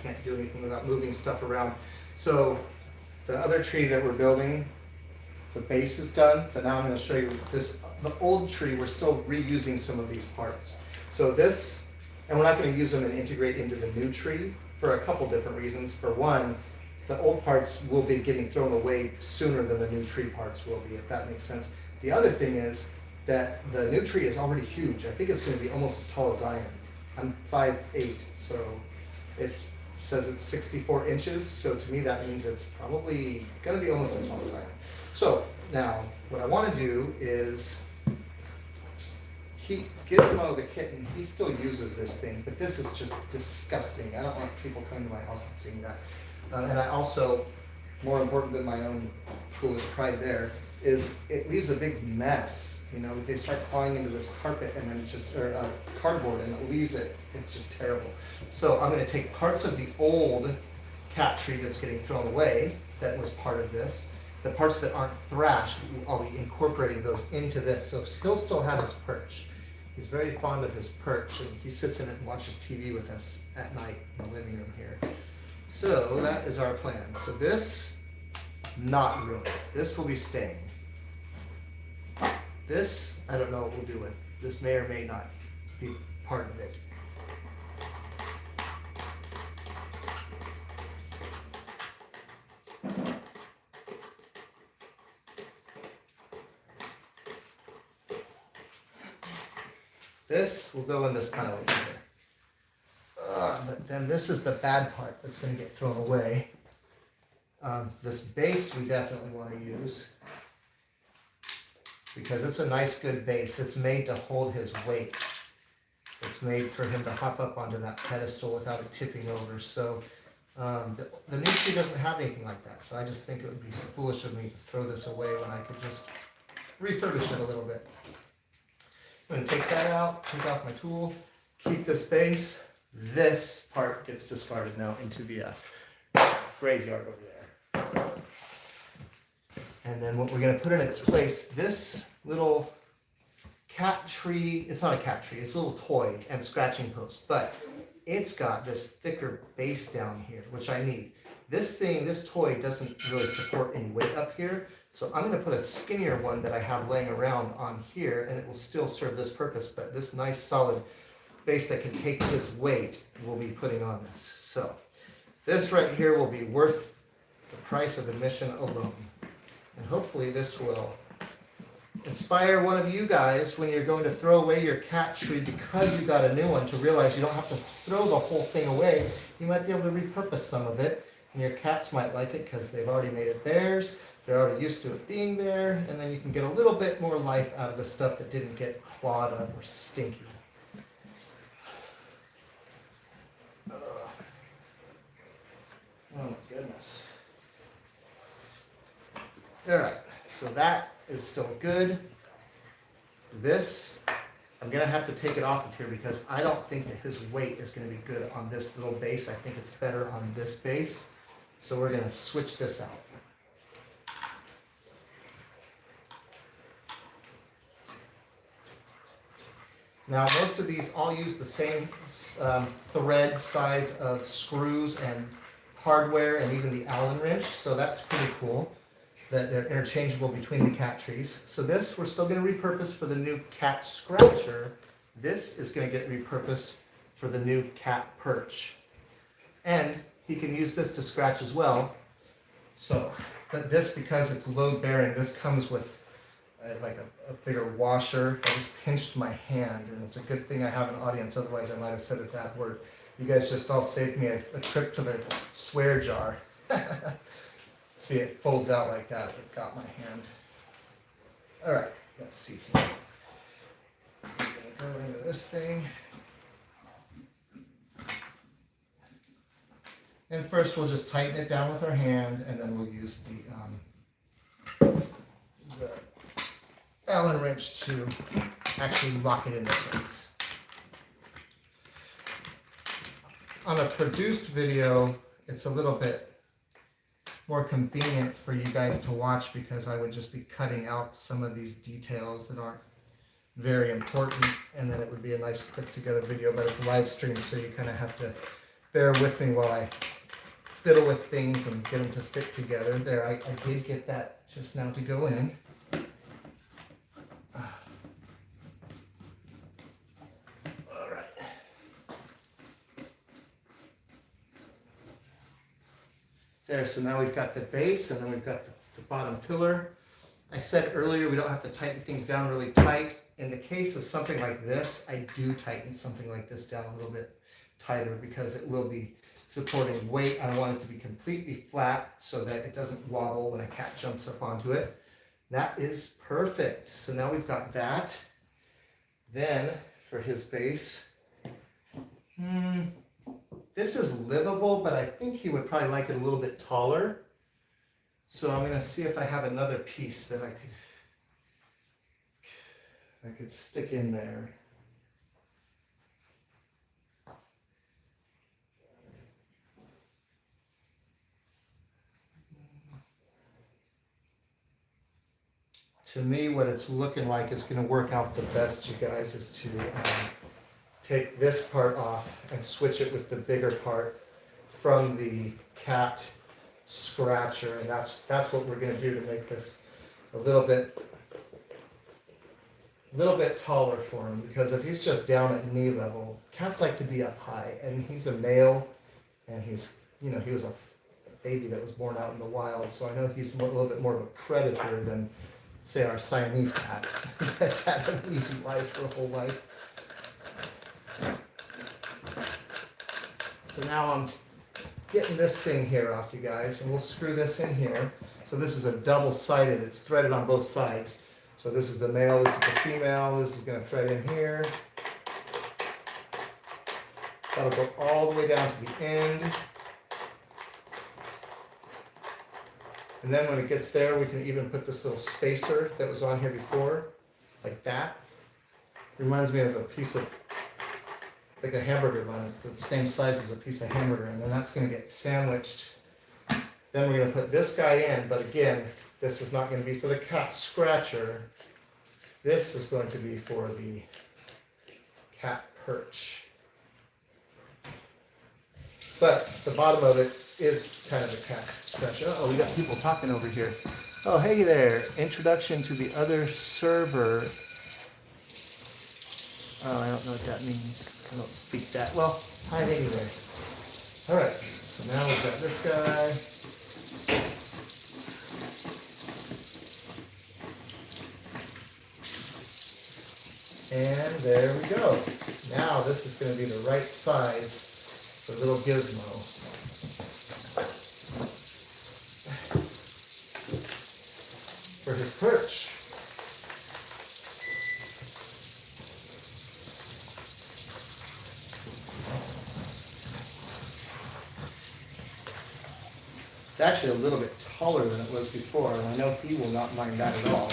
can't do anything without moving stuff around. So the other tree that we're building, the base is done, but now I'm going to show you this. The old tree, we're still reusing some of these parts. So this, and we're not going to use them and integrate into the new tree for a couple different reasons. For one, the old parts will be getting thrown away sooner than the new tree parts will be, if that makes sense. The other thing is that the new tree is already huge. I think it's going to be almost as tall as I am. I'm 5'8", so it says it's 64 inches, so to me that means it's probably going to be almost as tall as I am. So now what I want to do is, Gizmo the kitten, he still uses this thing, but this is just disgusting. I don't want people coming to my house and seeing that. And I also, more important than my own foolish pride there, is it leaves a big mess. You know, they start clawing into this carpet and then it's just, or cardboard, and it leaves it. It's just terrible. So I'm going to take parts of the old cat tree that's getting thrown away, that was part of this. The parts that aren't thrashed, I'll be incorporating those into this. So he'll still have his perch. He's very fond of his perch, and he sits in it and watches TV with us at night in the living room here. So that is our plan. So this, not ruined. This will be staying. This, I don't know what we'll do with. This may or may not be part of it. This will go in this pile over here. But then this is the bad part that's going to get thrown away. This base we definitely want to use, because it's a nice good base. It's made to hold his weight. It's made for him to hop up onto that pedestal without it tipping over. So the new tree doesn't have anything like that. So I just think it would be so foolish of me to throw this away when I could just refurbish it a little bit. I'm going to take that out, take off my tool, keep this base. This part gets discarded now into the graveyard over there. And then what we're going to put in its place, this little cat tree, it's not a cat tree, it's a little toy and scratching post, but it's got this thicker base down here, which I need. This thing, this toy doesn't really support any weight up here, so I'm going to put a skinnier one that I have laying around on here, and it will still serve this purpose, but this nice solid base that can take his weight we'll be putting on this. So this right here will be worth the price of admission alone. And hopefully this will inspire one of you guys when you're going to throw away your cat tree because you got a new one, to realize you don't have to throw the whole thing away. You might be able to repurpose some of it, and your cats might like it because they've already made it theirs. They're already used to it being there, and then you can get a little bit more life out of the stuff that didn't get clawed up or stinky. Oh my goodness. Alright, so that is still good. This, I'm going to have to take it off of here because I don't think that his weight is going to be good on this little base. I think it's better on this base. So we're going to switch this out. Now most of these all use the same thread size of screws and hardware, and even the Allen wrench, so that's pretty cool that they're interchangeable between the cat trees. So this we're still going to repurpose for the new cat scratcher. This is going to get repurposed for the new cat perch. And he can use this to scratch as well. So, but this, because it's load bearing, this comes with like a bigger washer. I just pinched my hand, and it's a good thing I have an audience, otherwise I might have said a bad word. You guys just all saved me a trip to the swear jar. See, it folds out like that. It got my hand. All right, let's see here. I'm going to go into this thing. And first we'll just tighten it down with our hand, and then we'll use the Allen wrench to actually lock it into place. On a produced video, it's a little bit more convenient for you guys to watch because I would just be cutting out some of these details that aren't very important, and then it would be a nice clip together video, but it's live stream, so you kind of have to bear with me while I fiddle with things and get them to fit together. There, I did get that just now to go in. All right. There, so now we've got the base and then we've got the bottom pillar. I said earlier we don't have to tighten things down really tight. In the case of something like this, I do tighten something like this down a little bit tighter because it will be supporting weight. I want it to be completely flat so that it doesn't wobble when a cat jumps up onto it. That is perfect. So now we've got that. Then for his base, this is livable, but I think he would probably like it a little bit taller. So I'm going to see if I have another piece that I could stick in there. To me, what it's looking like is going to work out the best, you guys, is to take this part off and switch it with the bigger part from the cat scratcher, and that's what we're going to do to make this a little bit taller for him, because if he's just down at knee level, cats like to be up high, and he's a male, and he's, you know, he was a baby that was born out in the wild, so I know he's a little bit more of a predator than, say, our Siamese cat that's had an easy life her whole life. So now I'm getting this thing here off, you guys, and we'll screw this in here. So this is a double-sided, it's threaded on both sides. So this is the male, this is the female, this is going to thread in here. That'll go all the way down to the end. And then when it gets there, we can even put this little spacer that was on here before, like that. Reminds me of a piece of, like a hamburger bun. It's the same size as a piece of hamburger, and then that's going to get sandwiched. Then we're going to put this guy in, but again, this is not going to be for the cat scratcher. This is going to be for the cat perch. But the bottom of it is kind of a cat scratcher. Oh, we got people talking over here. Oh, hey there. Introduction to the other server. Oh, I don't know what that means. I don't speak that. Well, hi anyway. All right, so now we've got this guy. And there we go. Now this is going to be the right size for little Gizmo. For his perch. It's actually a little bit taller than it was before, and I know he will not mind that at all.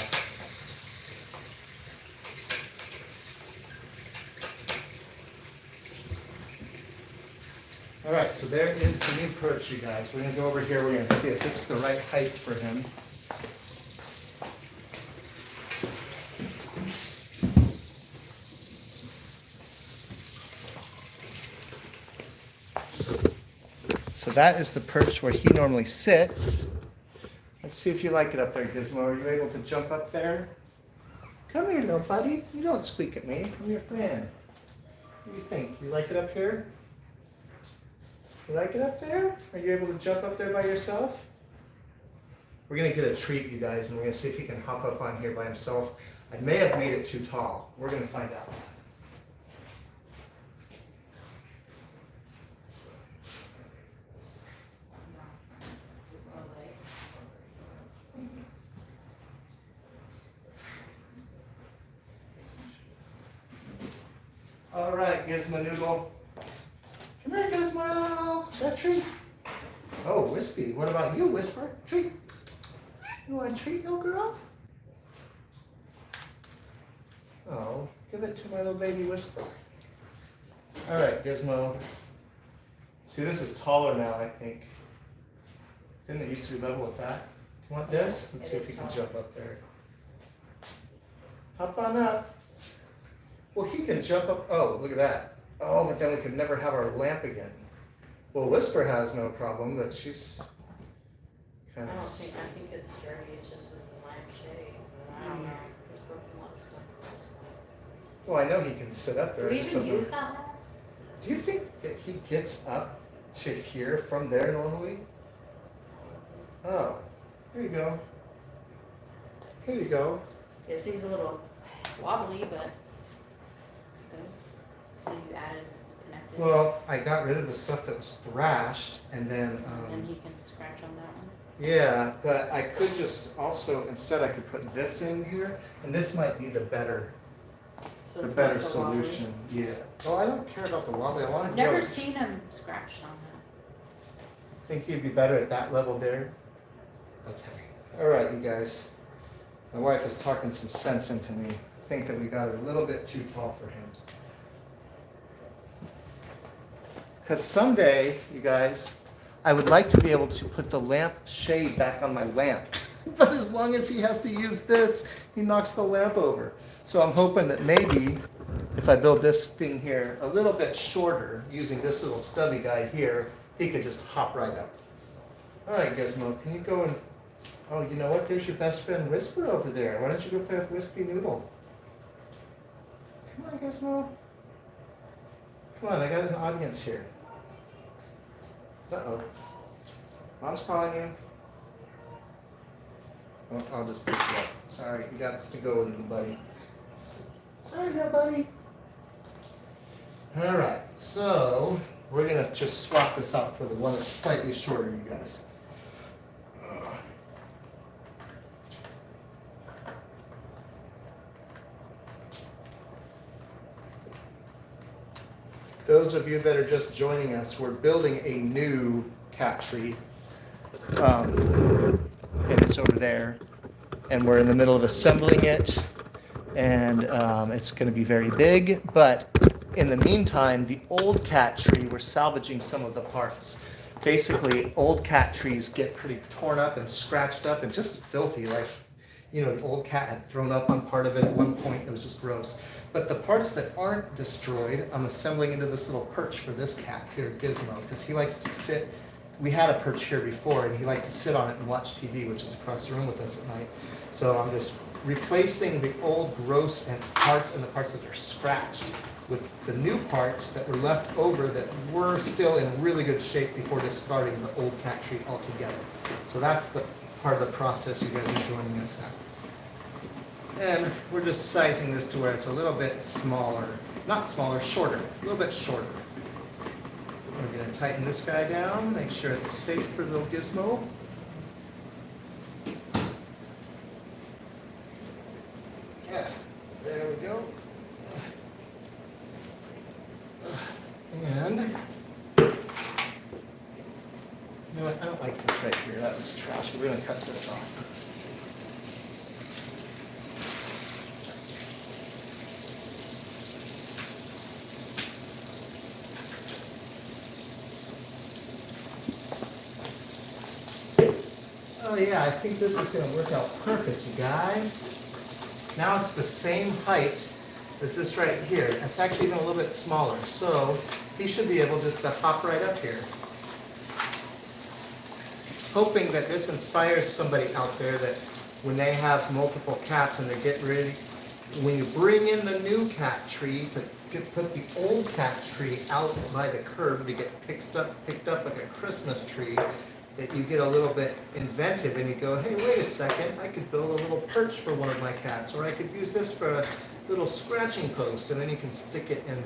All right, so there is the new perch, you guys. We're going to go over here. We're going to see if it's the right height for him. So that is the perch where he normally sits. Let's see if you like it up there, Gizmo. Are you able to jump up there? Come here, little buddy. You don't squeak at me. I'm your friend. What do you think? You like it up here? You like it up there? Are you able to jump up there by yourself? We're going to get a treat, you guys, and we're going to see if he can hop up on here by himself. I may have made it too tall. We're going to find out. All right, Gizmo Noodle. Come here, Gizmo. That treat. Oh, Wispy. What about you, Whisper? Treat. You want a treat, little girl? Oh, give it to my little baby Whisper. All right, Gizmo. See, this is taller now, I think. Didn't it used to be level with that? You want this? Let's see if you can jump up there. Hop on up. Well, he can jump up. Oh, look at that. Oh, but then we could never have our lamp again. Well, Whisper has no problem, but she's kind of. I think it's sturdy. It just was the lampshade. I don't know. This broken one stuff. Well, I know he can sit up there. Do we I just even don't know. use that one? Do you think that he gets up to here from there normally? Oh, here you go. Here you go. It seems a little wobbly, but it's good. So you added connected. Well, I got rid of the stuff that was thrashed, and then. And he can scratch on that one. Yeah, but I could just also instead I could put this in here, and this might be the better solution. Yeah. Well, I don't care about the wobbly. I want to. I've never seen him scratched on that. Think he'd be better at that level there. Okay. All right, you guys. My wife is talking some sense into me. I think that we got it a little bit too tall for him. Because someday, you guys, I would like to be able to put the lamp shade back on my lamp. But as long as he has to use this, he knocks the lamp over. So I'm hoping that maybe if I build this thing here a little bit shorter, using this little stubby guy here, he could just hop right up. All right, Gizmo, can you go and... Oh, you know what? There's your best friend Whisper over there. Why don't you go play with Wispy Noodle? Come on, Gizmo. Come on, I got an audience here. Uh-oh. Mom's calling you. Oh, I'll just pick you up. Sorry, you got to go, little buddy. Sorry, little buddy. All right, so we're going to just swap this out for the one that's slightly shorter, you guys. Those of you that are just joining us, we're building a new cat tree. And it's over there. And we're in the middle of assembling it. And it's going to be very big. But in the meantime, the old cat tree, we're salvaging some of the parts. Basically, old cat trees get pretty torn up and scratched up and just filthy. Like, you know, the old cat had thrown up on part of it at one point. It was just gross. But the parts that aren't destroyed, I'm assembling into this little perch for this cat here, Gizmo, because he likes to sit. We had a perch here before, and he liked to sit on it and watch TV, which is across the room with us at night. So I'm just replacing the old gross and parts and the parts that are scratched with the new parts that were left over that were still in really good shape before discarding the old cat tree altogether. So that's the part of the process you guys are joining us at. And we're just sizing this to where it's a little bit smaller. Not smaller, shorter. A little bit shorter. We're going to tighten this guy down, make sure it's safe for the Gizmo. Yeah, there we go. And, you know what, I don't like this right here. That was trashy. We're going to cut this off. Oh yeah, I think this is going to work out perfect, you guys. Now it's the same height as this right here. It's actually even a little bit smaller, so he should be able just to hop right up here. Hoping that this inspires somebody out there that when they have multiple cats and they're getting ready, when you bring in the new cat tree to put the old cat tree out by the curb to get picked up like a Christmas tree, that you get a little bit inventive and you go, hey, wait a second, I could build a little perch for one of my cats, or I could use this for a little scratching post, and then you can stick it in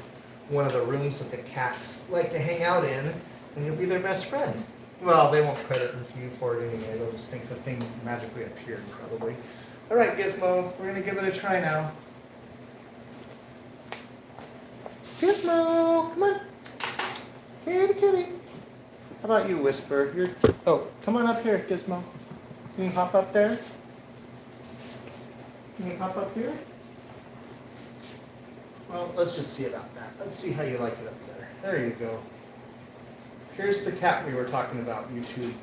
one of the rooms that the cats like to hang out in, and you'll be their best friend. Well, they won't credit with you for it anyway. They'll just think the thing magically appeared, probably. All right, Gizmo, we're going to give it a try now. Gizmo, come on. Kitty. How about you, Whisper? Oh, come on up here, Gizmo. Can you hop up there? Can you hop up here? Well, let's just see about that. Let's see how you like it up there. There you go. Here's the cat we were talking about, YouTube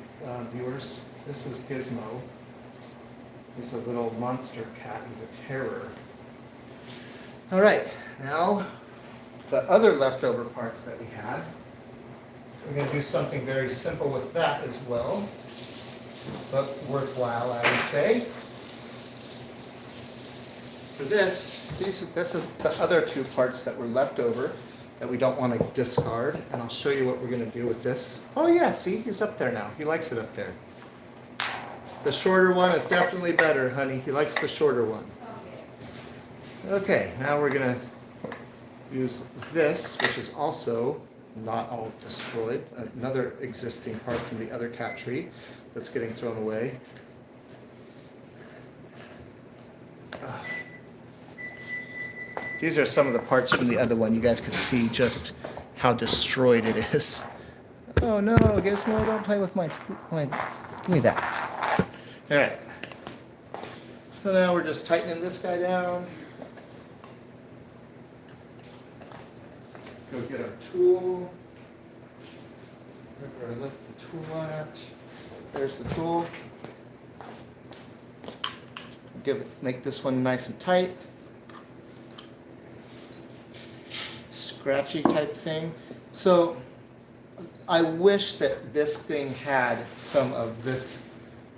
viewers. This is Gizmo. He's a little monster cat. He's a terror. All right, now the other leftover parts that we had. We're going to do something very simple with that as well, but worthwhile, I would say. For this is the other two parts that were left over that we don't want to discard, and I'll show you what we're going to do with this. Oh yeah, see, he's up there now. He likes it up there. The shorter one is definitely better, honey. He likes the shorter one. Okay, now we're going to use this, which is also not all destroyed. Another existing part from the other cat tree that's getting thrown away. These are some of the parts from the other one. You guys can see just how destroyed it is. Oh no, Gizmo, don't play with my, give me that. All right. So now we're just tightening this guy down. Go get our tool. Where I left the tool at. There's the tool. Make this one nice and tight. Scratchy type thing. So I wish that this thing had some of this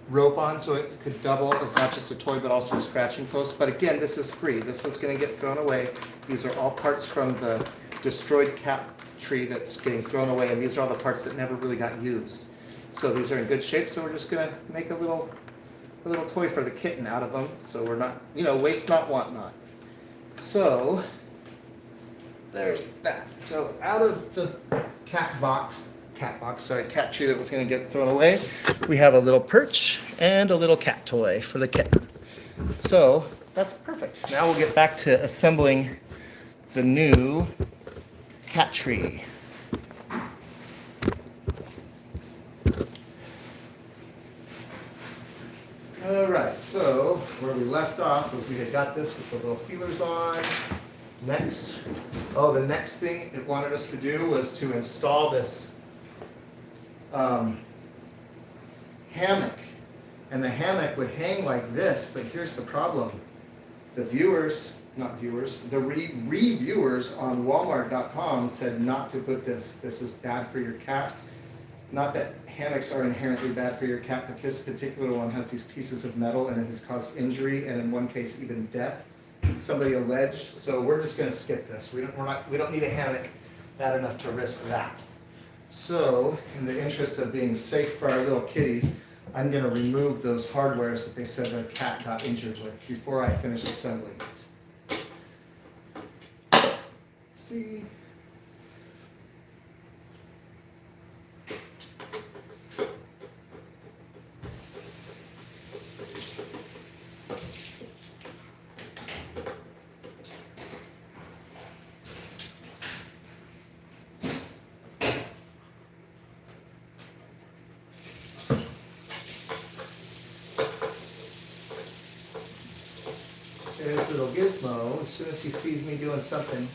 rope on so it could double as not just a toy but also a scratching post. But again, this is free. This was going to get thrown away. These are all parts from the destroyed cat tree that's getting thrown away, and these are all the parts that never really got used. So these are in good shape, so we're just going to make a little toy for the kitten out of them, so we're not, waste not, want not. So there's that. So out of the cat tree that was going to get thrown away, we have a little perch and a little cat toy for the kitten. So that's perfect. Now we'll get back to assembling the new cat tree. All right, so where we left off was we had got this with the little feelers on. Next, the next thing it wanted us to do was to install this hammock. And the hammock would hang like this, but here's the problem. The reviewers on Walmart.com said not to put this. This is bad for your cat. Not that hammocks are inherently bad for your cat, but this particular one has these pieces of metal and it has caused injury and in one case even death. Somebody alleged, so we're just going to skip this. We don't need a hammock bad enough to risk that. So, in the interest of being safe for our little kitties, I'm going to remove those hardwares that they said their cat got injured with before I finish assembling it. See? There's little Gizmo. As soon as he sees me doing something,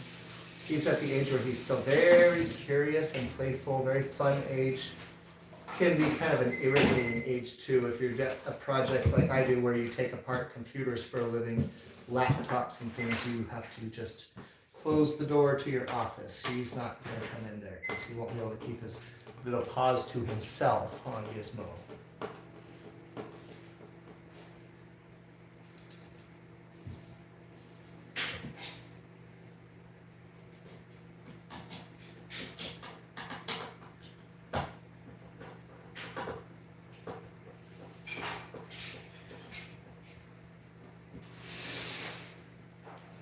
he's at the age where he's still very curious and playful, very fun age. Can be kind of an irritating age too if you're a project like I do where you take apart computers for a living, laptops and things, you have to just close the door to your office. He's not going to come in there because he won't be able to keep his little paws to himself on Gizmo.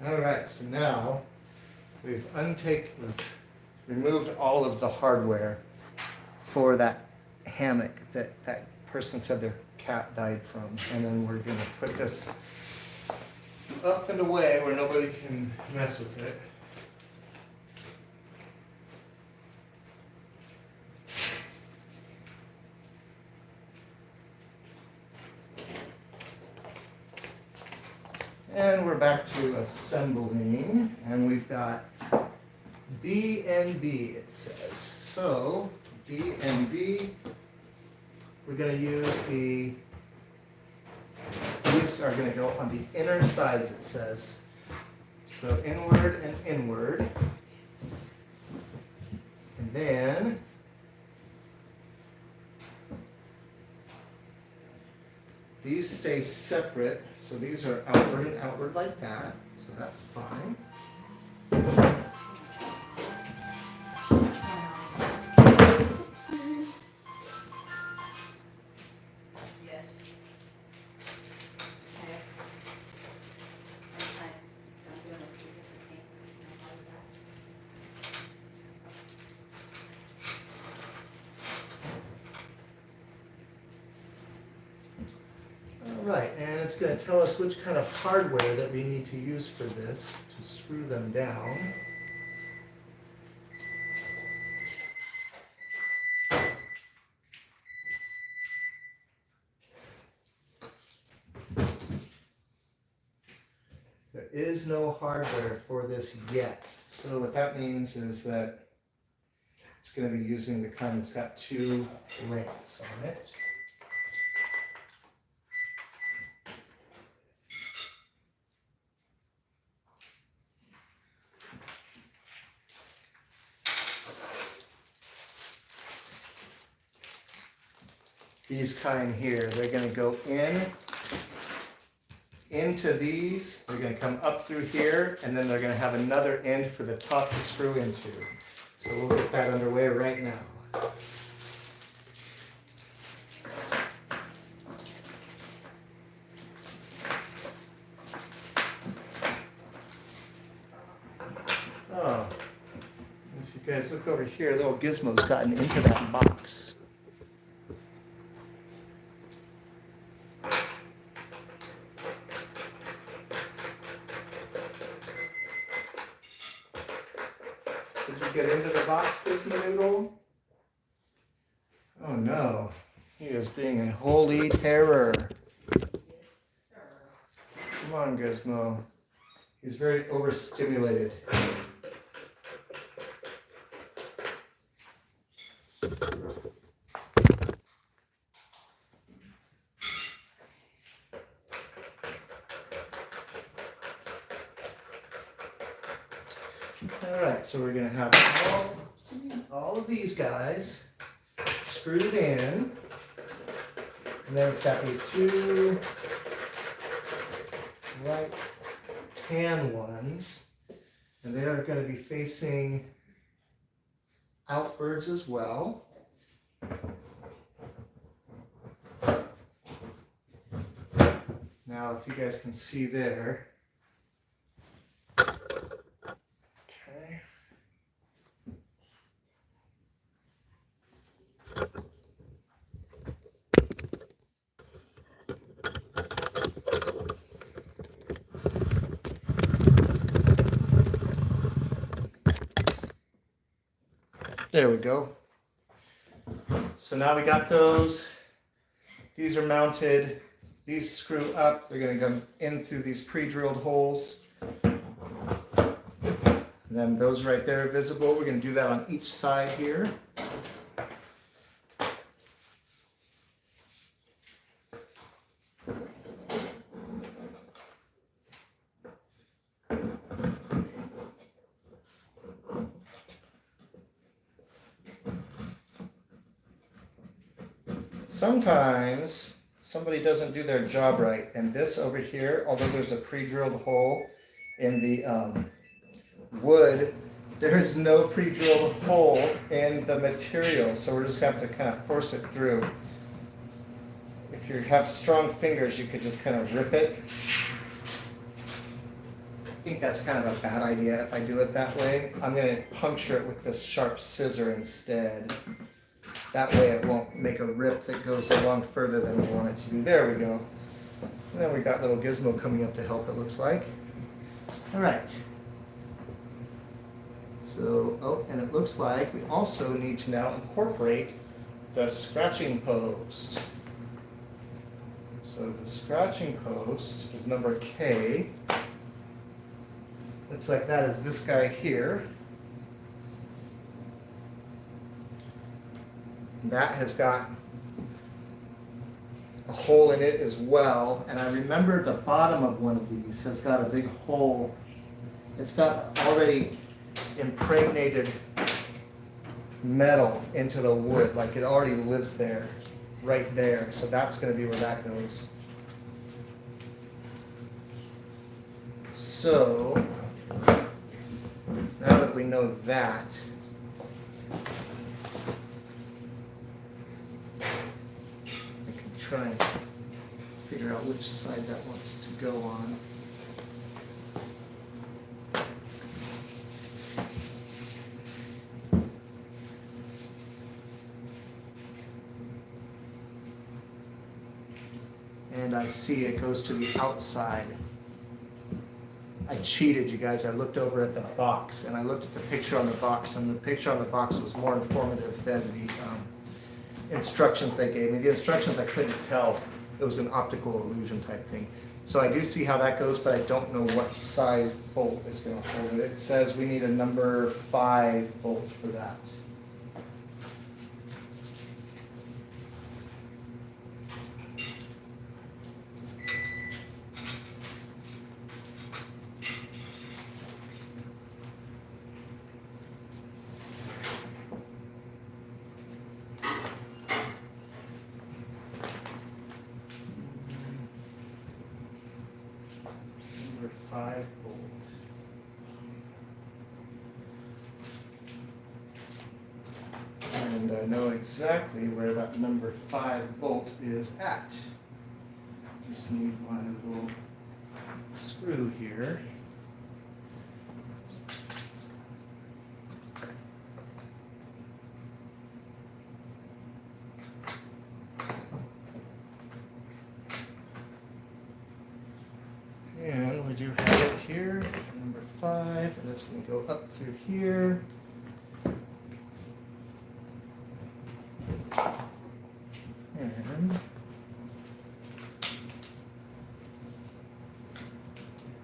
All right, so now we've removed all of the hardware for that hammock that person said their cat died from. And then we're going to put this up and away where nobody can mess with it. And we're back to assembling, and we've got B and B, it says. So, B and B, we're going to use these are going to go on the inner sides, it says. So, inward and inward. And then, These stay separate, so these are outward and outward like that, so that's fine. Yes. Okay. Okay. I'm doing it 2 different things. Can I tell you that? All right, and it's going to tell us which kind of hardware that we need to use for this to screw them down. There is no hardware for this yet. So what that means is that it's going to be using the kind that's got 2 lengths on it. These kind here, they're going to go into these, they're going to come up through here, and then they're going to have another end for the top to screw into. So we'll get that underway right now. Oh, if you guys look over here, little Gizmo's gotten into that box. Did you get into the box, Gizmo? Oh no, he is being a holy terror. Come on, Gizmo. He's very overstimulated. Alright, so we're going to have all of these guys screwed in. And then it's got these 2 white tan ones. And they are going to be facing outwards as well. Now, if you guys can see there. There we go. So now we got those. These are mounted. These screw up. They're going to come in through these pre-drilled holes. And then those right there are visible. We're going to do that on each side here. Sometimes somebody doesn't do their job right, and this over here, although there's a pre-drilled hole in the wood, there's no pre-drilled hole in the material, so we're just going to have to kind of force it through. If you have strong fingers, you could just kind of rip it. I think that's kind of a bad idea if I do it that way. I'm going to puncture it with this sharp scissor instead. That way it won't make a rip that goes along further than we want it to be. There we go. And then we got little Gizmo coming up to help, it looks like. All right. So, oh, and it looks like we also need to now incorporate the scratching post. So the scratching post is number K. Looks like that is this guy here. That has got a hole in it as well, and I remember the bottom of one of these has got a big hole. It's got already impregnated metal into the wood, like it already lives there, right there. So that's going to be where that goes. So, now that we know that, I can try and figure out which side that wants to go on. And I see it goes to the outside. I cheated, you guys. I looked over at the box, and I looked at the picture on the box, and the picture on the box was more informative than the instructions they gave me. The instructions I couldn't tell. It was an optical illusion type thing. So I do see how that goes, but I don't know what size bolt is going to hold it. It says we need a number 5 bolt for that. Number 5 bolt. And I know exactly where that number 5 bolt is at. Just need my little screw here. And we do have it here, number 5, and it's going to go up through here. And I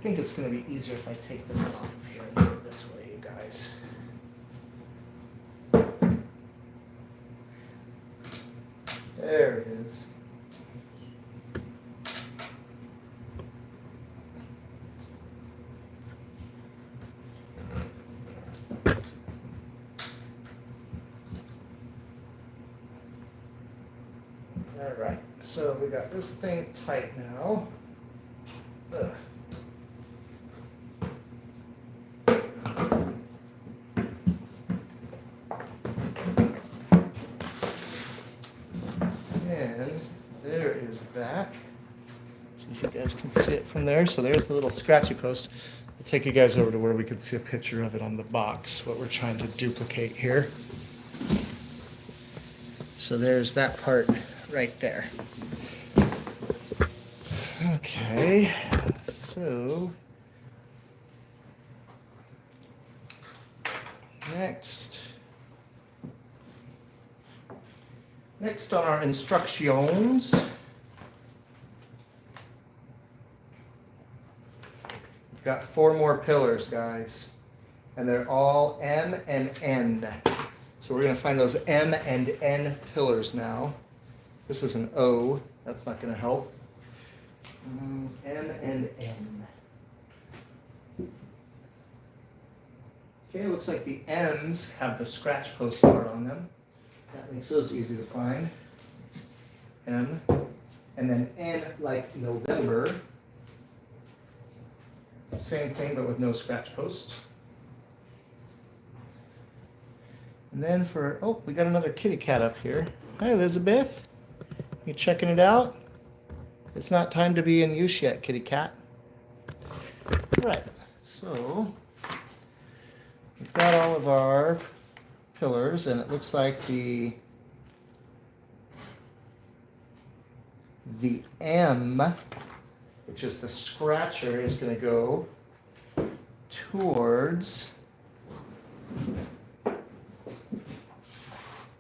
think it's going to be easier if I take this off here and do it this way, you guys. There it is. All right, so we got this thing tight now. Ugh. And there is that. See if you guys can see it from there. So there's the little scratchy post. I'll take you guys over to where we can see a picture of it on the box, what we're trying to duplicate here. So there's that part right there. Okay, so next on our instructions, we've got 4 more pillars, guys, and they're all M and N. So we're going to find those M and N pillars now. This is an O. That's not going to help. M and N. Okay, it looks like the M's have the scratch post part on them. That makes those easy to find. M. And then N like November. Same thing, but with no scratch posts. And then for, oh, we got another kitty cat up here. Hi, Elizabeth. You checking it out? It's not time to be in use yet, kitty cat. All right, so we've got all of our pillars, and it looks like the M, which is the scratcher, is going to go towards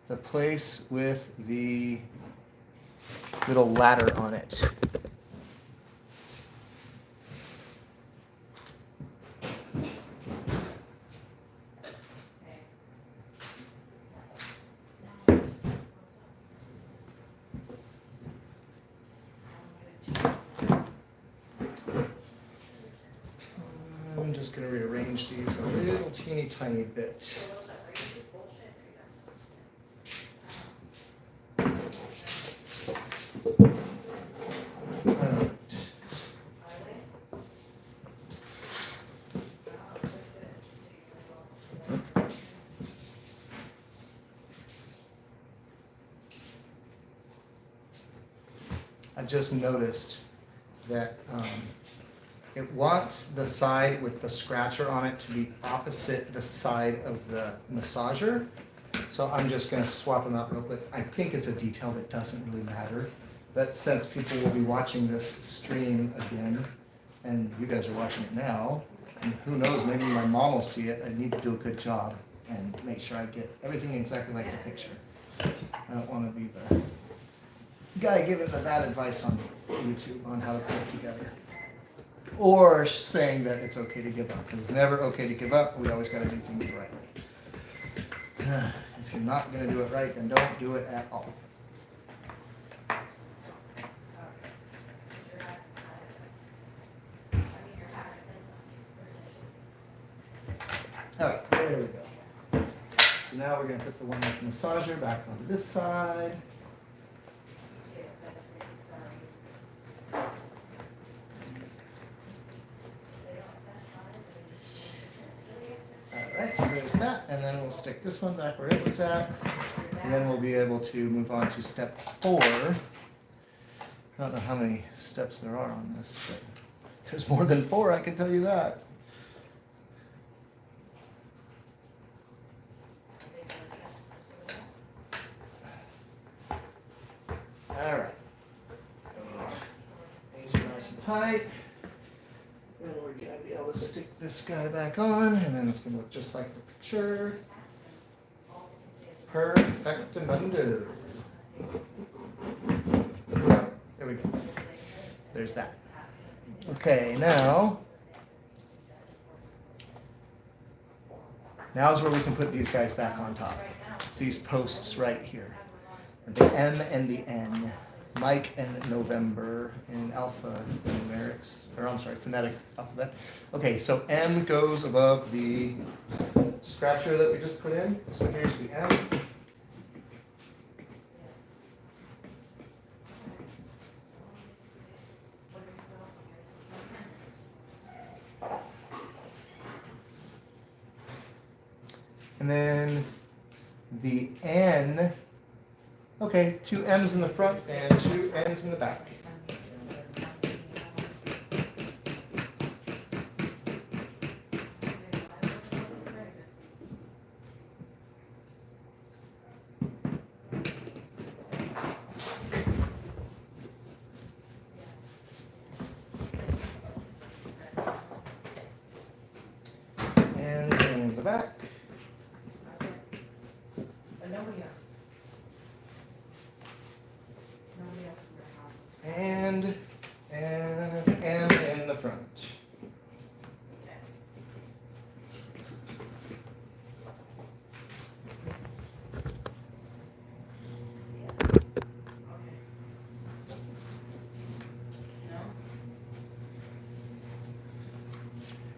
the place with the little ladder on it. I'm just going to rearrange these a little teeny tiny bit. I just noticed that it wants the side with the scratcher on it to be opposite the side of the massager. So I'm just going to swap them out real quick. I think it's a detail that doesn't really matter. But since people will be watching this stream again, and you guys are watching it now, and who knows, maybe my mom will see it. I need to do a good job and make sure I get everything exactly like the picture. I don't want to be the guy giving the bad advice on YouTube on how to put it together. Or saying that it's okay to give up. Because it's never okay to give up. We always got to do things the right way. If you're not going to do it right, then don't do it at all. All right, there we go. So now we're going to put the one with the massager back onto this side. All right, so there's that, and then we'll stick this one back where it was at, and then we'll be able to move on to step 4. I don't know how many steps there are on this, but there's more than 4, I can tell you that. All right. These are nice and tight. Then we're going to be able to stick this guy back on, and then it's going to look just like the picture. Perfectamundo. There we go. So there's that. Okay, now's where we can put these guys back on top. These posts right here. The M and the N. Mike and November in phonetic alphabet. Okay, so M goes above the scratcher that we just put in. So here's the M. And then the N. Okay, 2 M's in the front and 2 N's in the back. N's in the back. And M in the front.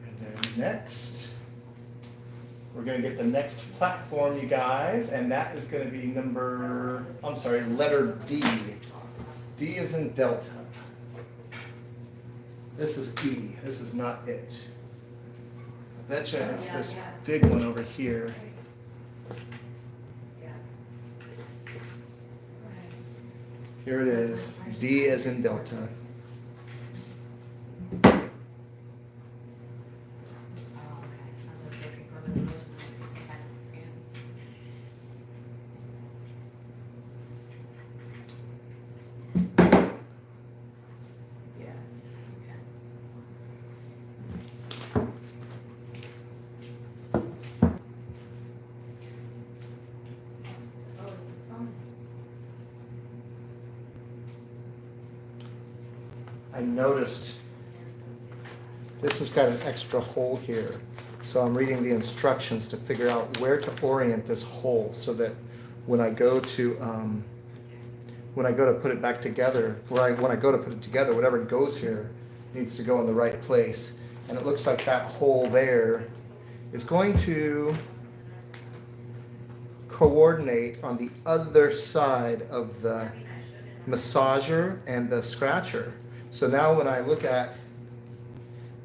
And then next, we're going to get the next platform, you guys, and that is going to be letter D. D is in Delta. This is E. This is not it. I bet you it's this big one over here. Here it is. D is in Delta. I noticed this has got an extra hole here. So I'm reading the instructions to figure out where to orient this hole so that when I go to put it back together, when I go to put it together, whatever goes here needs to go in the right place. And it looks like that hole there is going to coordinate on the other side of the massager and the scratcher. So now when I look at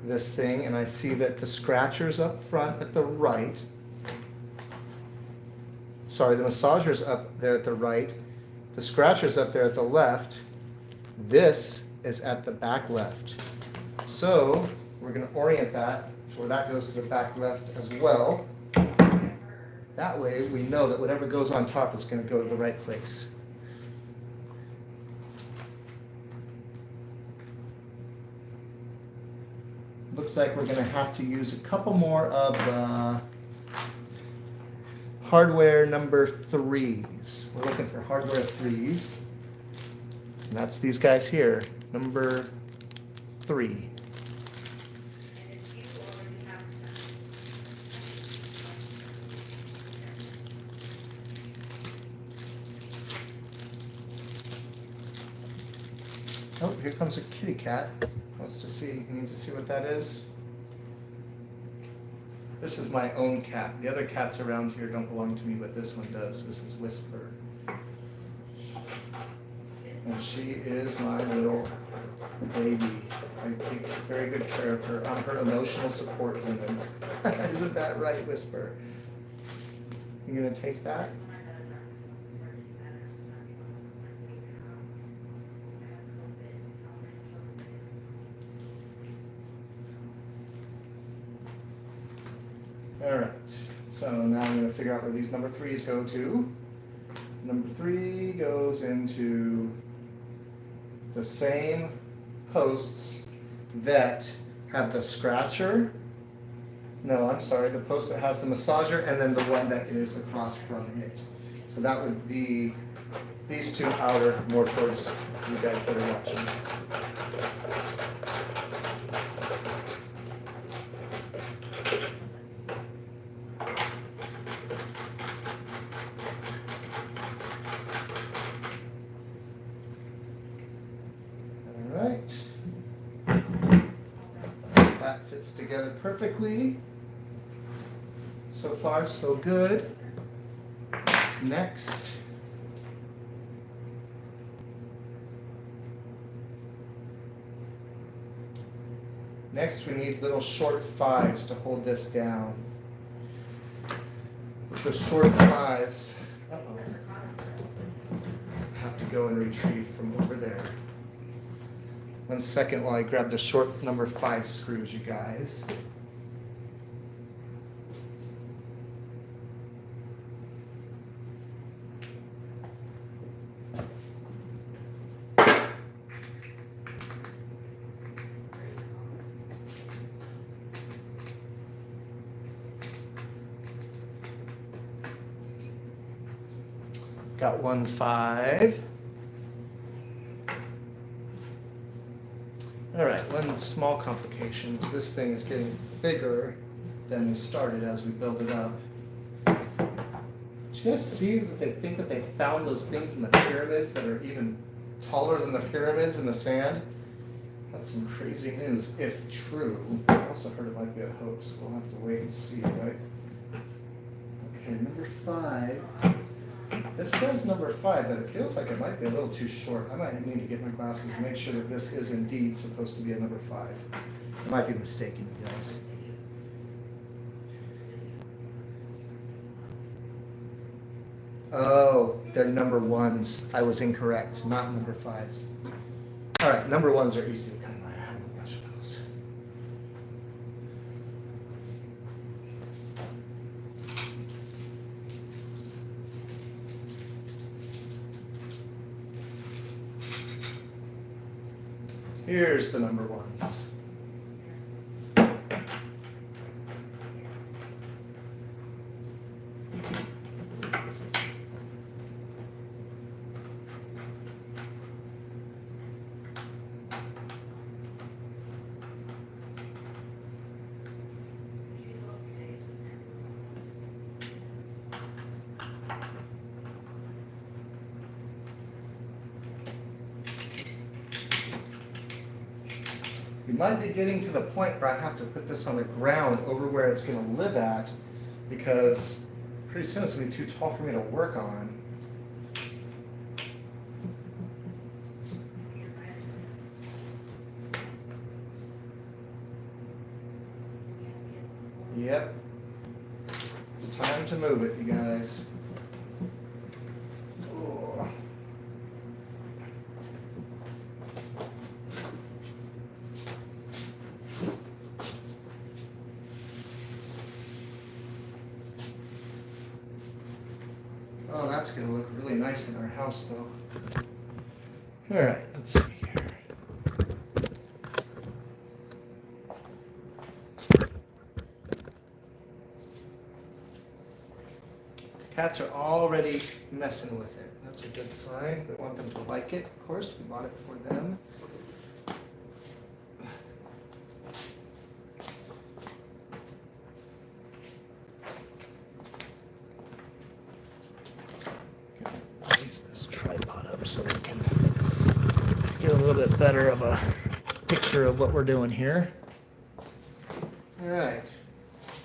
this thing and I see that the scratcher's up front at the right, the massager's up there at the right, the scratcher's up there at the left, This is at the back left. So we're going to orient that so where that goes to the back left as well. That way we know that whatever goes on top is going to go to the right place. Looks like we're going to have to use a couple more of hardware number 3s. We're looking for hardware 3s. And that's these guys here, number 3. Oh, here comes a kitty cat. Wants to see, you need to see what that is. This is my own cat. The other cats around here don't belong to me, but this one does. This is Whisper. And she is my little baby. I take very good care of her. I'm her emotional support human. Isn't that right, Whisper? You gonna take that? All right, so now I'm going to figure out where these number 3s go to. Number 3 goes into the same posts that have the scratcher. No, I'm sorry, the post that has the massager and then the one that is across from it. So that would be these two outer, more towards you guys that are watching. Together perfectly. So far, so good. Next. Next, we need little short 5s to hold this down. With the short 5s, I have to go and retrieve from over there. 1 second while I grab the short number 5 screws, you guys. Got 1 5. All right, one small complication is this thing is getting bigger than we started as we build it up. Did you guys see that they think that they found those things in the pyramids that are even taller than the pyramids in the sand? That's some crazy news, if true. I also heard it might be a hoax. We'll have to wait and see, right? Okay, number 5. This says number 5, but it feels like it might be a little too short. I might need to get my glasses and make sure that this is indeed supposed to be a number 5. I might be mistaken, you guys. Oh, they're number 1s. I was incorrect, not number 5s. All right, number 1s are easy to come by. I have a bunch of those. Here's the number 1s. We might be getting to the point where I have to put this on the ground over where it's going to live at, because pretty soon it's going to be too tall for me to work on. Yep. It's time to move it, you guys. that's going to look really nice in our house, though. All right, let's see here. Cats are already messing with it. That's a good sign. We want them to like it, of course. We bought it for them. Raise this tripod up so we can get a little bit better of a picture of what we're doing here. All right.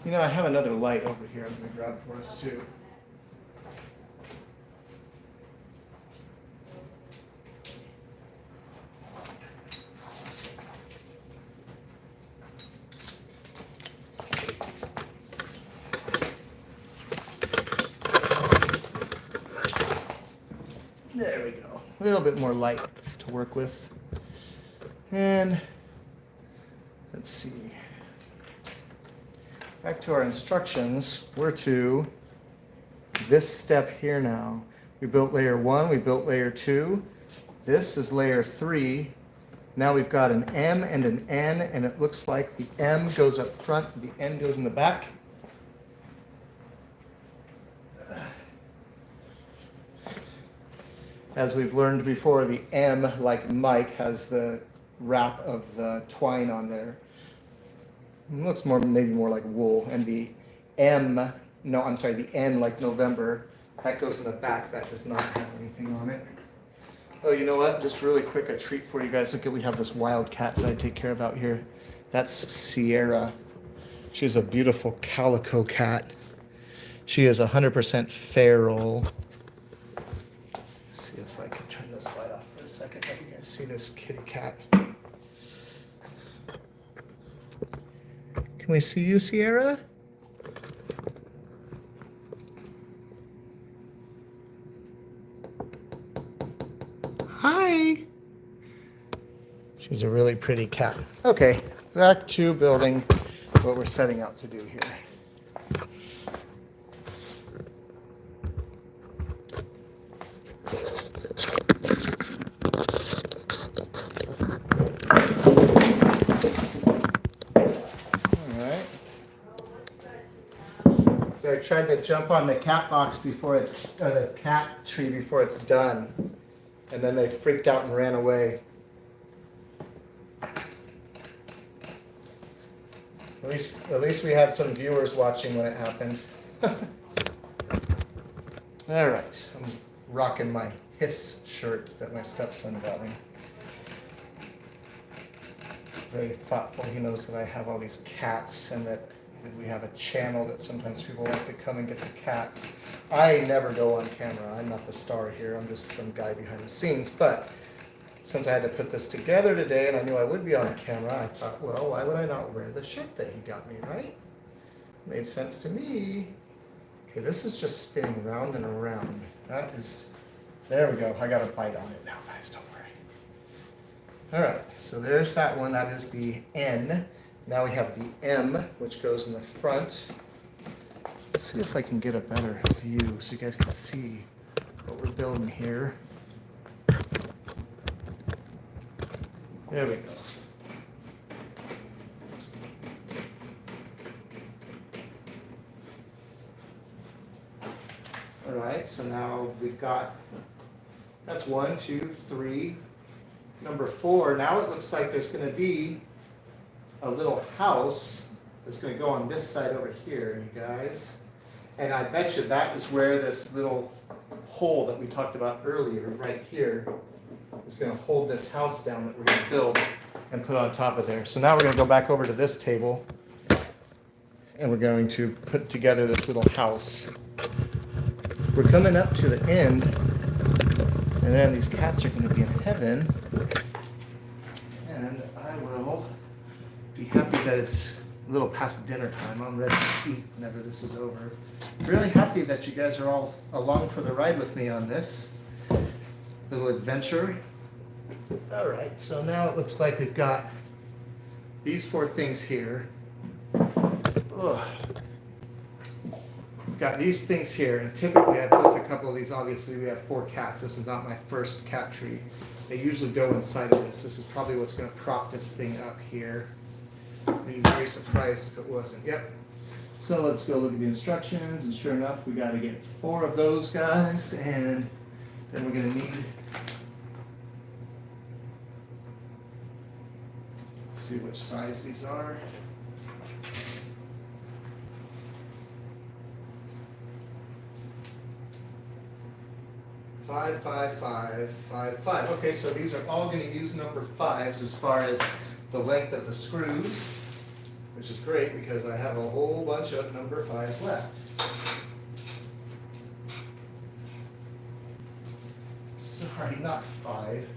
You know, I have another light over here I'm going to grab for us too. There we go. A little bit more light to work with. And let's see. Back to our instructions. We're to this step here now. We built layer 1, we built layer 2. This is layer 3. Now we've got an M and an N, and it looks like the M goes up front, the N goes in the back. As we've learned before, the M, like Mike, has the wrap of the twine on there. It looks maybe more like wool. And the M, no, I'm sorry, the N, like November, that goes in the back. That does not have anything on it. Oh, you know what? Just really quick, a treat for you guys. Look, we have this wild cat that I take care of out here. That's Sierra. She's a beautiful calico cat. She is 100% feral. See if I can turn this light off for a second. Let you guys see this kitty cat. Can we see you, Sierra? Hi. She's a really pretty cat. Okay, back to building what we're setting out to do here. I tried to jump on the cat box before it's, or the cat tree before it's done, and then they freaked out and ran away. At least we had some viewers watching when it happened. All right, I'm rocking my Hiss shirt that my stepson got me. Very thoughtful. He knows that I have all these cats and that we have a channel that sometimes people like to come and get the cats. I never go on camera. I'm not the star here. I'm just some guy behind the scenes. But since I had to put this together today and I knew I would be on camera, I thought, well, why would I not wear the shirt that he got me, right? Made sense to me. Okay, this is just spinning round and around. That is, there we go. I got a bite on it now, guys. Don't worry. All right, so there's that one. That is the N. Now we have the M, which goes in the front. Let's see if I can get a better view so you guys can see what we're building here. There we go. All right, so now we've got, that's 1, 2, 3. Number 4, now it looks like there's going to be a little house that's going to go on this side over here, you guys. And I bet you that is where this little hole that we talked about earlier, right here, is going to hold this house down that we're going to build and put on top of there. So now we're going to go back over to this table and we're going to put together this little house. We're coming up to the end, and then these cats are going to be in heaven. And I will be happy that it's a little past dinner time. I'm ready to eat whenever this is over. Really happy that you guys are all along for the ride with me on this little adventure. All right, so now it looks like we've got these 4 things here. Ugh. got these things here, and typically I built a couple of these. Obviously, we have 4 cats. This is not my first cat tree. They usually go inside of this. This is probably what's going to prop this thing up here. I'd be very surprised if it wasn't. Yep. So let's go look at the instructions, and sure enough, we got to get 4 of those guys, and then we're going to need. Let's see which size these are. 5, 5, 5, 5, 5. Okay, so these are all going to use number 5s as far as the length of the screws, which is great because I have a whole bunch of number 5s left. Sorry, not 5.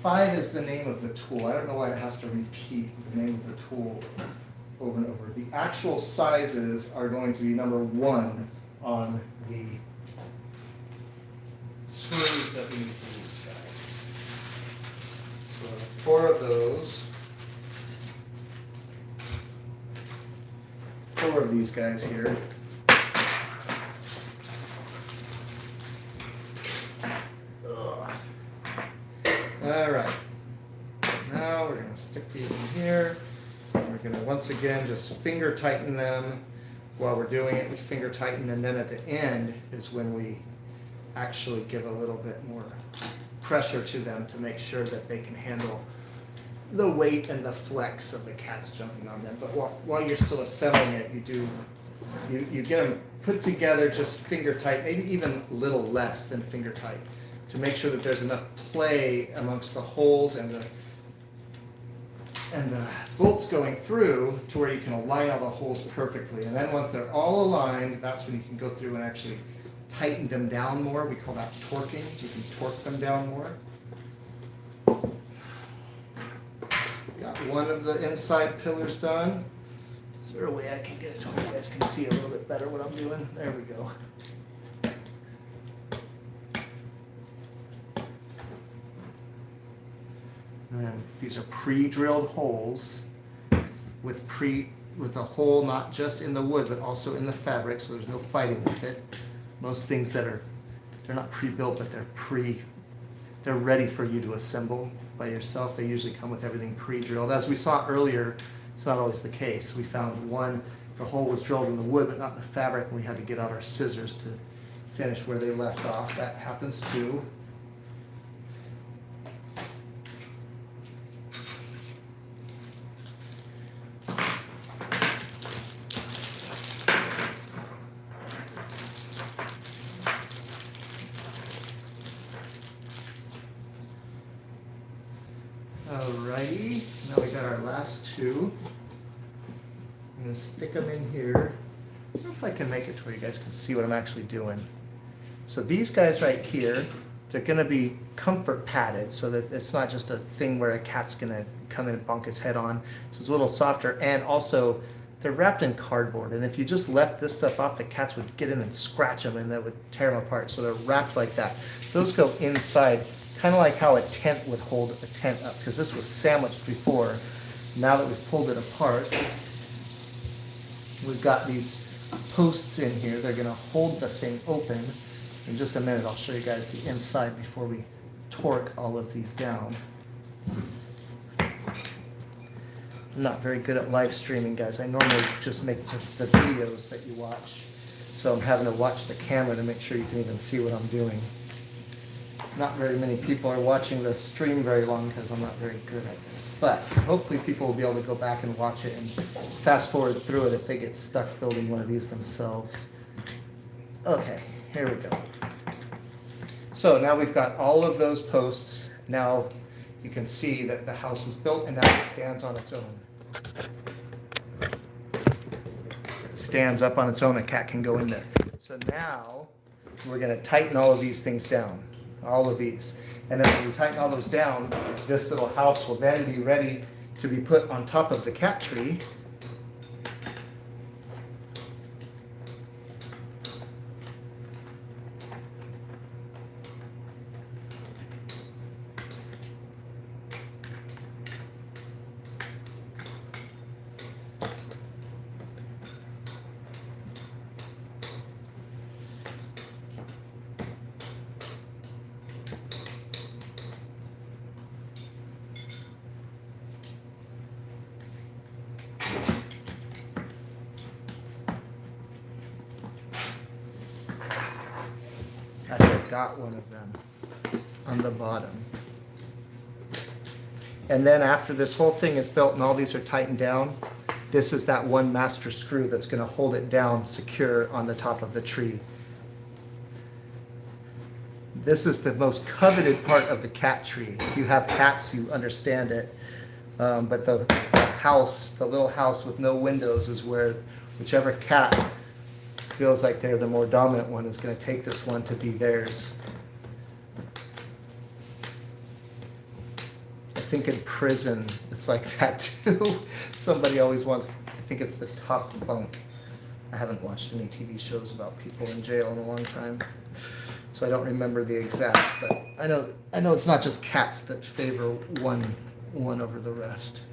5 is the name of the tool. I don't know why it has to repeat the name of the tool over and over. The actual sizes are going to be number 1 on the screws that we need to use, guys. So 4 of those. 4 of these guys here. All right. Now we're going to stick these in here. We're going to once again just finger tighten them while we're doing it. We finger tighten, and then at the end is when we actually give a little bit more pressure to them to make sure that they can handle the weight and the flex of the cats jumping on them. But while you're still assembling it, you get them put together just finger tight, maybe even a little less than finger tight, to make sure that there's enough play amongst the holes and the bolts going through to where you can align all the holes perfectly. And then once they're all aligned, that's when you can go through and actually tighten them down more. We call that torquing. You can torque them down more. Got one of the inside pillars done. Is there a way I can get it to where you guys can see a little bit better what I'm doing? There we go. And these are pre-drilled holes with a hole not just in the wood but also in the fabric, so there's no fighting with it. Most things they're not pre-built, but they're ready for you to assemble by yourself. They usually come with everything pre-drilled. As we saw earlier, it's not always the case. We found the hole was drilled in the wood but not in the fabric, and we had to get out our scissors to finish where they left off. That happens too. Alrighty, now we got our last 2. I'm going to stick them in here. I don't know if I can make it to where you guys can see what I'm actually doing. So these guys right here, they're going to be comfort padded so that it's not just a thing where a cat's going to come in and bonk its head on. So it's a little softer, and also they're wrapped in cardboard. And if you just left this stuff off, the cats would get in and scratch them and that would tear them apart. So they're wrapped like that. Those go inside, kind of like how a tent would hold a tent up, because this was sandwiched before. Now that we've pulled it apart, we've got these posts in here. They're going to hold the thing open. In just a minute, I'll show you guys the inside before we torque all of these down. I'm not very good at live streaming, guys. I normally just make the videos that you watch. So I'm having to watch the camera to make sure you can even see what I'm doing. Not very many people are watching the stream very long because I'm not very good at this. But hopefully people will be able to go back and watch it and fast forward through it if they get stuck building one of these themselves. Okay, here we go. So now we've got all of those posts. Now you can see that the house is built and now it stands on its own. It stands up on its own, a cat can go in there. So now we're going to tighten all of these things down. All of these. And then when we tighten all those down, this little house will then be ready to be put on top of the cat tree. got one of them on the bottom. And then after this whole thing is built and all these are tightened down, this is that one master screw that's going to hold it down secure on the top of the tree. This is the most coveted part of the cat tree. If you have cats, you understand it. But the house, the little house with no windows, is where whichever cat feels like they're the more dominant one is going to take this one to be theirs. I think in prison it's like that too. Somebody always wants, I think it's the top bunk. I haven't watched any TV shows about people in jail in a long time, so I don't remember the exact, but I know it's not just cats that favor one over the rest.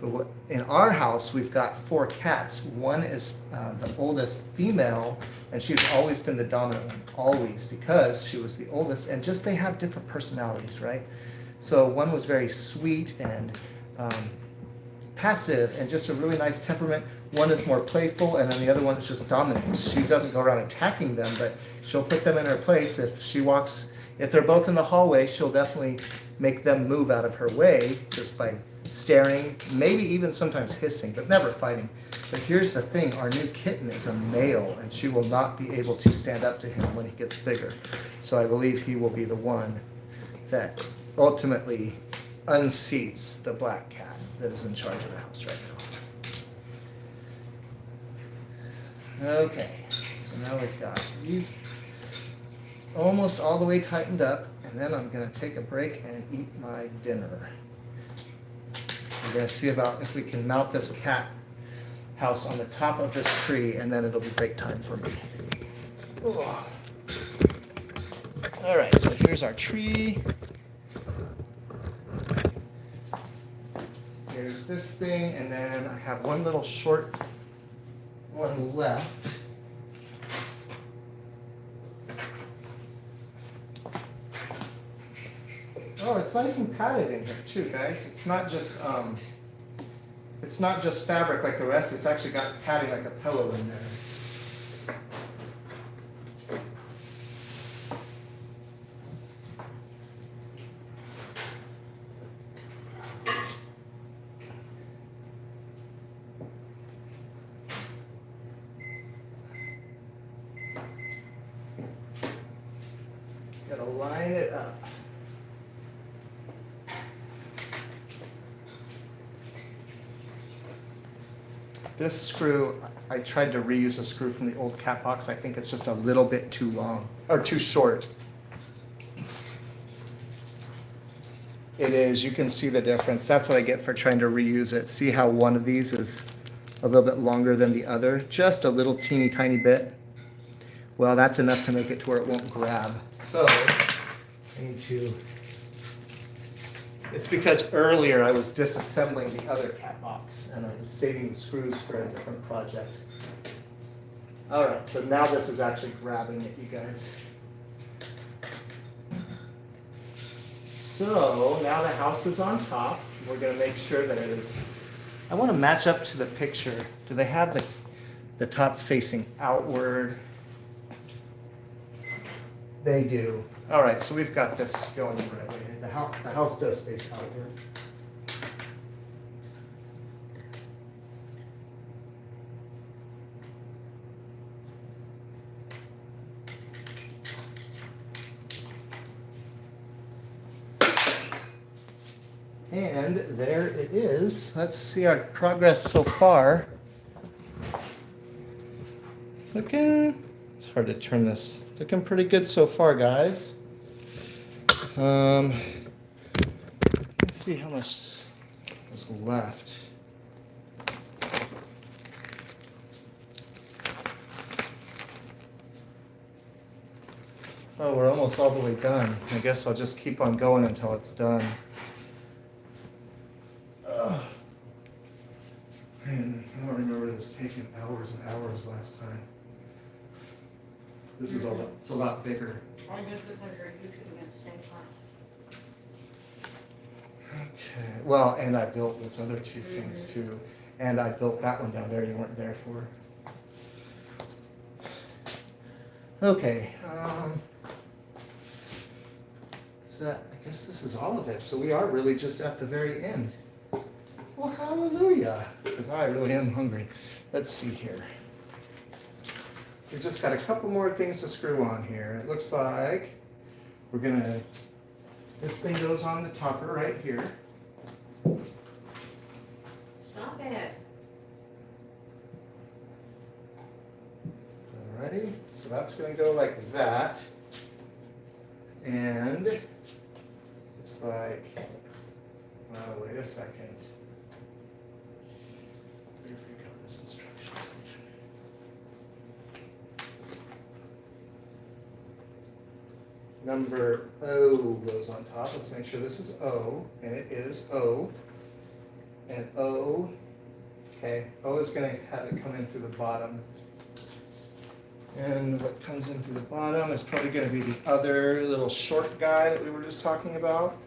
But in our house, we've got 4 cats. One is the oldest female, and she's always been the dominant one, always, because she was the oldest, and just they have different personalities, right? So one was very sweet and passive and just a really nice temperament. One is more playful, and then the other one is just dominant. She doesn't go around attacking them, but she'll put them in her place. If they're both in the hallway, she'll definitely make them move out of her way just by staring, maybe even sometimes hissing, but never fighting. But here's the thing, our new kitten is a male, and she will not be able to stand up to him when he gets bigger. So I believe he will be the one that ultimately unseats the black cat that is in charge of the house right now. Okay, so now we've got these almost all the way tightened up, and then I'm going to take a break and eat my dinner. We're going to see about if we can mount this cat house on the top of this tree, and then it'll be break time for me. Oh. All right, so here's our tree. Here's this thing, and then I have one little short one left. Oh, it's nice and padded in here too, guys. It's not just fabric like the rest. It's actually got padding like a pillow in there. Gotta line it up. This screw, I tried to reuse a screw from the old cat box. I think it's just a little bit too long, or too short. It is, you can see the difference. That's what I get for trying to reuse it. See how one of these is a little bit longer than the other? Just a little teeny tiny bit. Well, that's enough to make it to where it won't grab. So, I need to... It's because earlier I was disassembling the other cat box and I was saving the screws for a different project. All right, so now this is actually grabbing it, you guys. So now the house is on top. We're going to make sure that it is... I want to match up to the picture. Do they have the top facing outward? They do. All right, so we've got this going the right way. The house does face outward. And there it is. Let's see our progress so far. Looking, it's hard to turn this. Looking pretty good so far, guys. Let's see how much is left. Oh, we're almost all the way done. I guess I'll just keep on going until it's done. Man, I don't remember this taking hours and hours last time. This is it's a lot bigger. Okay, well, and I built those other two things too. And I built that one down there you weren't there for. Okay. So I guess this is all of it. So we are really just at the very end. Well, hallelujah, because I really am hungry. Let's see here. We've just got a couple more things to screw on here. It looks like we're gonna, this thing goes on the topper right here. Stop it. Alrighty, so that's gonna go like that. And it's like, wait a second. Where have we got this instruction? Number O goes on top. Let's make sure this is O, and it is O. And O, okay, O is going to have it come in through the bottom. And what comes in through the bottom is probably going to be the other little short guy that we were just talking about,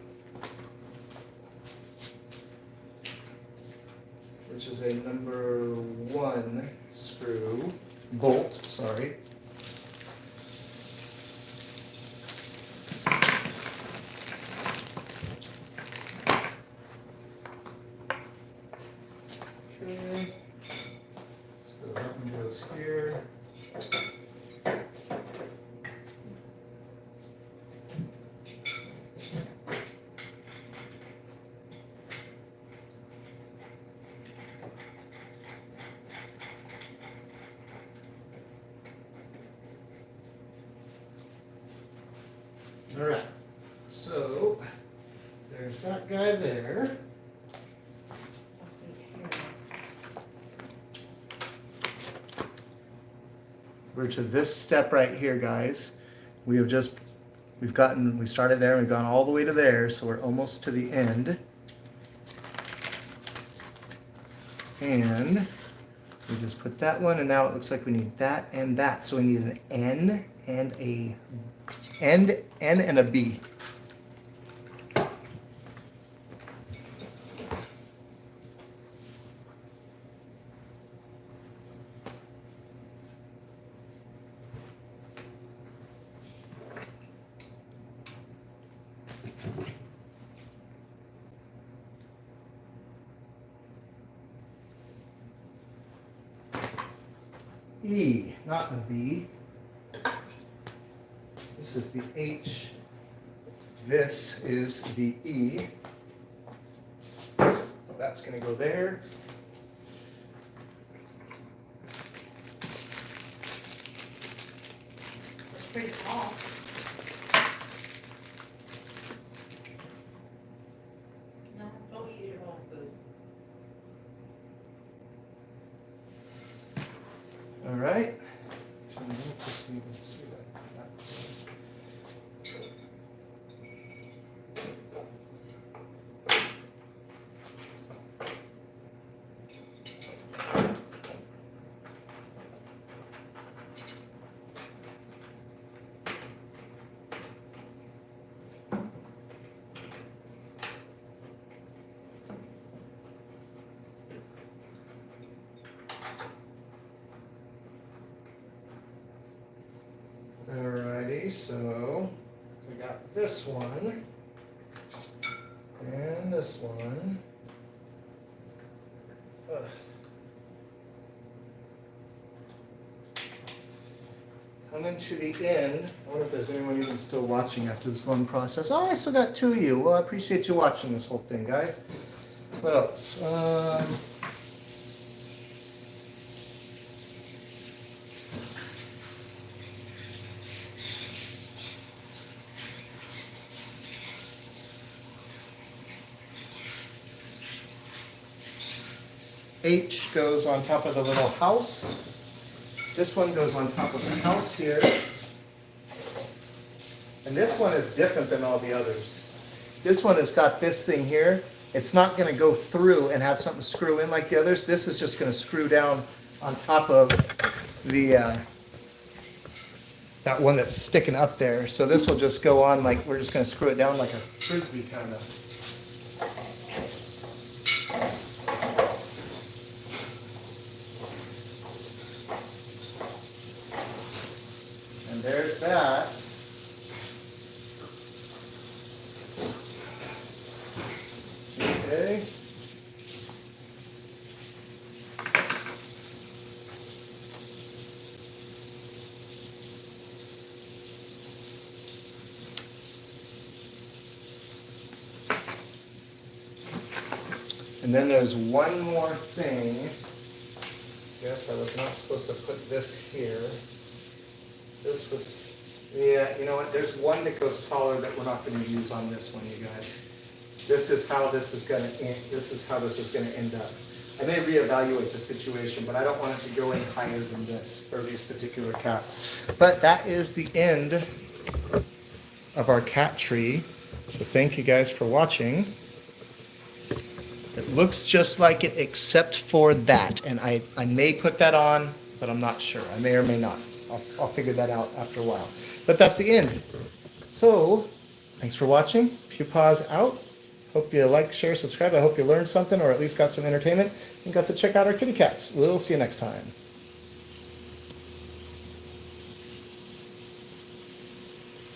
which is a number 1 screw, bolt, sorry. Okay, so that one goes here. All right, so there's that guy there. We're to this step right here, guys. We started there and we've gone all the way to there, so we're almost to the end. And we just put that one, and now it looks like we need that and that. So we need an N and a N and a B. E, not the B. This is the H. This is the E. That's going to go there. It's pretty small. No, don't eat your own food. All right. Let's just even see that. Alrighty, so we got this one and this one. Ugh. Coming to the end. I wonder if there's anyone even still watching after this long process. Oh, I still got 2 of you. Well, I appreciate you watching this whole thing, guys. What else? H goes on top of the little house. This one goes on top of the house here. And this one is different than all the others. This one has got this thing here. It's not going to go through and have something screw in like the others. This is just going to screw down on top of the that one that's sticking up there. So this will just go on like, we're just going to screw it down like a frisbee kind of. And then there's one more thing. Yes, I was not supposed to put this here. This was, yeah, you know what? There's one that goes taller that we're not going to use on this one, you guys. This is how this is going to end. This is how this is going to end up. I may reevaluate the situation, but I don't want it to go any higher than this for these particular cats. But that is the end of our cat tree. So thank you guys for watching. It looks just like it except for that. And I may put that on, but I'm not sure. I may or may not. I'll figure that out after a while. But that's the end. So thanks for watching. Pew Paws out. Hope you like, share, subscribe. I hope you learned something or at least got some entertainment and got to check out our kitty cats. We'll see you next time.